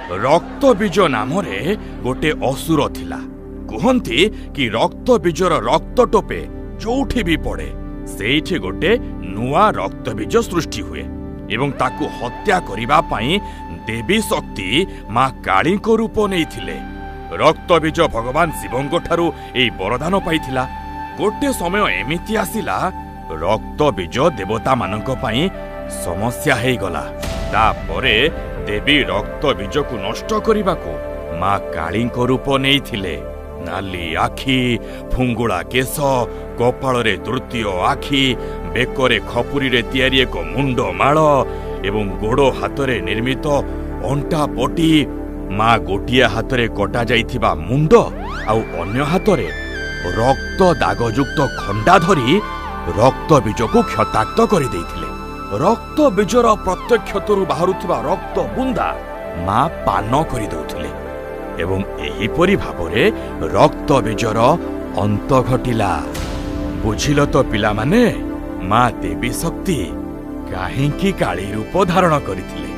ରକ୍ତବୀଜ ନାମରେ ଗୋटे ଅସୁର ଥିଲା। କୁହନ୍ତି କି ରକ୍ତବୀଜର ରକ୍ତ ଟୋପେ ଯୋଉଠି ବି ପଡେ ସେଇଠି ଗୋଟେ ନୂଆ ରକ୍ତବୀଜ ସୃଷ୍ଟି ହୁଏ ଏବଂ ତାକୁ ହତ୍ୟା କରିବା ପାଇଁ ଦେବୀ ଶକ୍ତି ମା କାଳୀଙ୍କ ରୂପ ନେଇଥିଲେ। ରକ୍ତବୀଜ ଭଗବାନ ଶିବଙ୍କଠାରୁ ଏହି ବରଦାନ ପାଇଥିଲା। ଗୋଟେ ସମୟ ଏମିତି ଆସିଲା, ରକ୍ତବୀଜ ଦେବତାମାନଙ୍କ ପାଇଁ ସମସ୍ୟା ହେଇଗଲା। ତାପରେ ଦେବୀ ରକ୍ତବୀଜକୁ ନଷ୍ଟ କରିବାକୁ ମା କାଳୀଙ୍କ ରୂପ ନେଇଥିଲେ। ନାଲି ଆଖି, ଫୁଙ୍ଗୁଳା କେଶ, କପାଳରେ ତୃତୀୟ ଆଖି, ବେକରେ ଖପୁରିରେ ତିଆରି ଏକ ମୁଣ୍ଡ ମାଳ ଏବଂ ଗୋଡ଼ ହାତରେ ନିର୍ମିତ ଅଣ୍ଟା ପଟି। ମା ଗୋଟିଏ ହାତରେ କଟା ଯାଇଥିବା ମୁଣ୍ଡ ଆଉ ଅନ୍ୟ ହାତରେ ରକ୍ତ ଦାଗଯୁକ୍ତ ଖଣ୍ଡା ଧରି ରକ୍ତବୀଜକୁ କ୍ଷତାକ୍ତ କରିଦେଇଥିଲେ। ରକ୍ତବୀଜର ପ୍ରତ୍ୟକ୍ଷତରୁ ବାହାରୁଥିବା ରକ୍ତ ବୁନ୍ଦା ମା ପାନ କରିଦେଉଥିଲେ ଏବଂ ଏହିପରି ଭାବରେ ରକ୍ତବୀଜର ଅନ୍ତ ଘଟିଲା। ବୁଝିଲ ତ ପିଲାମାନେ, ମା ଦେବୀ ଶକ୍ତି କାହିଁକି କାଳୀ ରୂପ ଧାରଣ କରିଥିଲେ?